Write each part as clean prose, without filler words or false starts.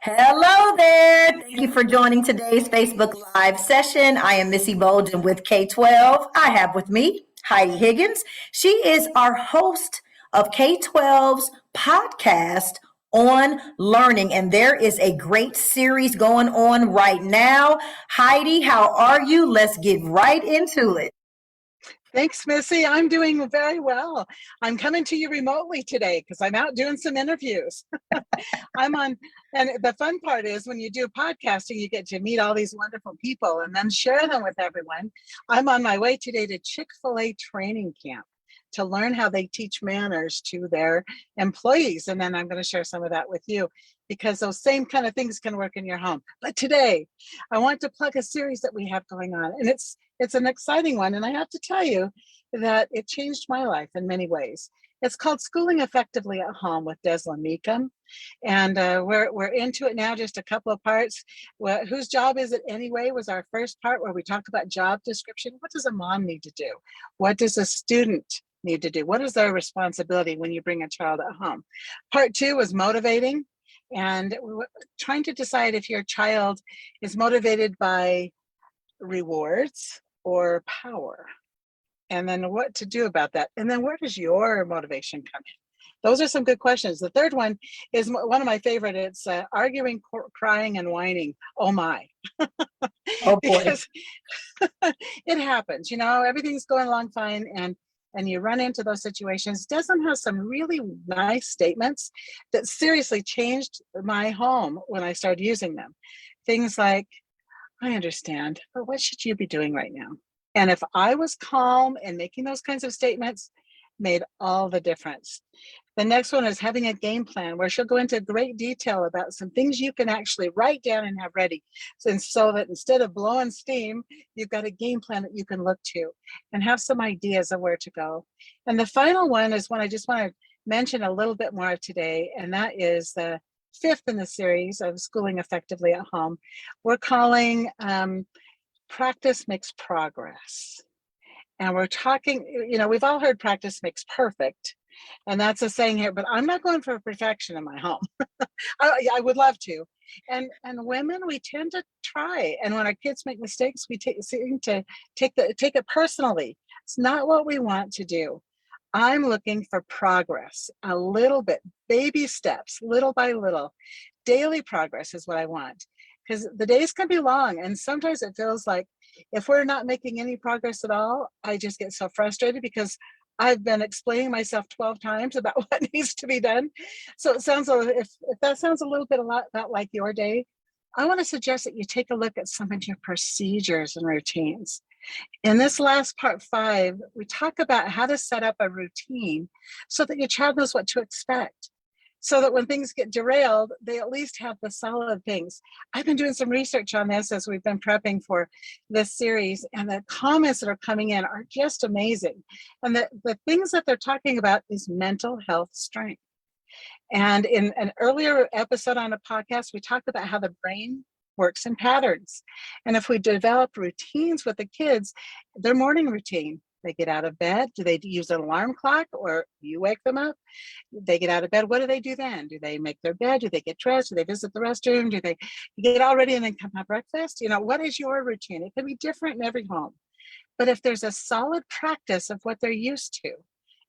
Hello there. Thank you for joining today's Facebook Live session. I am Missy Bolden with K12. I have with me Heidi Higgins. She is our host of K12's podcast on learning, and there is a great series going on right now. Heidi, how are you? Let's get right into it. Thanks, Missy. I'm doing very well. I'm coming to you remotely today because I'm out doing some interviews. And the fun part is when you do podcasting, you get to meet all these wonderful people and then share them with everyone. I'm on my way today to Chick-fil-A training camp to learn how they teach manners to their employees. And then I'm going to share some of that with you because those same kind of things can work in your home. But today, I want to plug a series that we have going on, and it's an exciting one. And I have to tell you that it changed my life in many ways. It's called Schooling Effectively at Home with Desla Meekum. And we're into it now, just a couple of parts. Whose job is it anyway was our first part where we talk about job description. What does a mom need to do? What does a student need to do? What is their responsibility when you bring a child at home? Part two was motivating, and trying to decide if your child is motivated by rewards or power, and then what to do about that. And then where does your motivation come in? Those are some good questions. The third one is one of my favorite. It's arguing, crying, and whining. Oh my. Oh boy. Because it happens, everything's going along fine, and you run into those situations. Desmond has some really nice statements that seriously changed my home when I started using them. Things like, I understand, but what should you be doing right now? And if I was calm and making those kinds of statements, made all the difference. The next one is having a game plan, where she'll go into great detail about some things you can actually write down and have ready. So that instead of blowing steam, you've got a game plan that you can look to and have some ideas of where to go. And the final one is one I just want to mention a little bit more today, and that is the fifth in the series of Schooling Effectively at Home. We're calling Practice Makes Progress. And we're talking, we've all heard practice makes perfect. And that's a saying here, but I'm not going for perfection in my home. I would love to. And women, we tend to try. And when our kids make mistakes, we seem to take it personally. It's not what we want to do. I'm looking for progress, a little bit, baby steps, little by little. Daily progress is what I want, because the days can be long. And sometimes it feels like if we're not making any progress at all, I just get so frustrated because I've been explaining myself 12 times about what needs to be done. So it sounds, if that sounds a little bit about like your day, I want to suggest that you take a look at some of your procedures and routines. In this last part 5, we talk about how to set up a routine so that your child knows what to expect, so that when things get derailed, they at least have the solid things. I've been doing some research on this as we've been prepping for this series, and the comments that are coming in are just amazing. And the things that they're talking about is mental health strength. And in an earlier episode on a podcast, we talked about how the brain works in patterns. And if we develop routines with the kids, their morning routine, they get out of bed. Do they use an alarm clock or you wake them up? They get out of bed. What do they do then? Do they make their bed? Do they get dressed? Do they visit the restroom? Do they get all ready and then come have breakfast? What is your routine? It can be different in every home. But if there's a solid practice of what they're used to,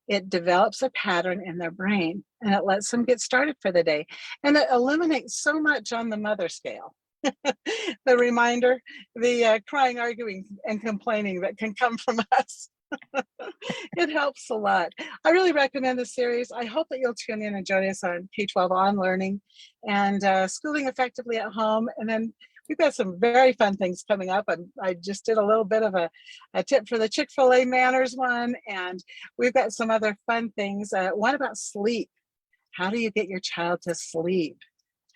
it develops a pattern in their brain and it lets them get started for the day. And it eliminates so much on the mother scale. The reminder, the crying, arguing, and complaining that can come from us. It helps a lot. I really recommend this series. I hope that you'll tune in and join us on K12 On Learning and Schooling Effectively at Home. And then we've got some very fun things coming up. And I just did a little bit of a tip for the Chick-fil-A manners one. And we've got some other fun things. One about sleep. How do you get your child to sleep?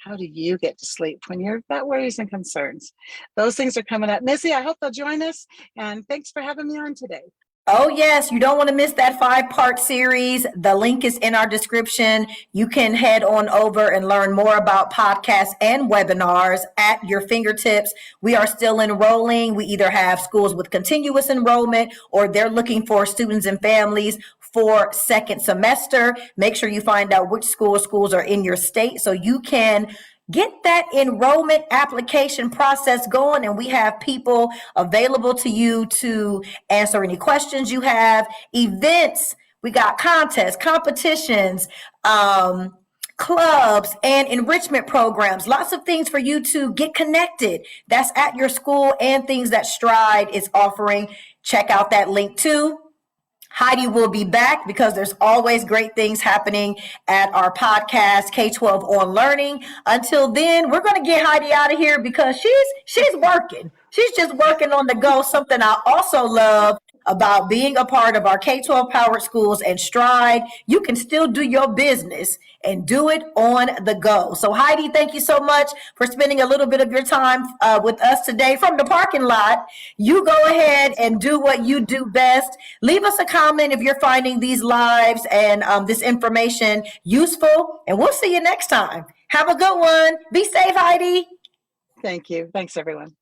How do you get to sleep when you've got worries and concerns? Those things are coming up. Missy, I hope they'll join us. And thanks for having me on today. Oh, yes. You don't want to miss that 5-part series. The link is in our description. You can head on over and learn more about podcasts and webinars at your fingertips. We are still enrolling. We either have schools with continuous enrollment or they're looking for students and families for second semester. Make sure you find out which schools are in your state so you can get that enrollment application process going. And we have people available to you to answer any questions you have, events. We got contests, competitions, clubs, and enrichment programs. Lots of things for you to get connected. That's at your school and things that Stride is offering. Check out that link too. Heidi will be back because there's always great things happening at our podcast, K12 On Learning. Until then, we're going to get Heidi out of here because she's working. She's just working on the go. Something I also love about being a part of our K12 powered schools and Stride, you can still do your business and do it on the go. So Heidi, thank you so much for spending a little bit of your time with us today from the parking lot. You go ahead and do what you do best. Leave us a comment if you're finding these lives and this information useful, and we'll see you next time. Have a good one. Be safe, Heidi. Thank you. Thanks, everyone.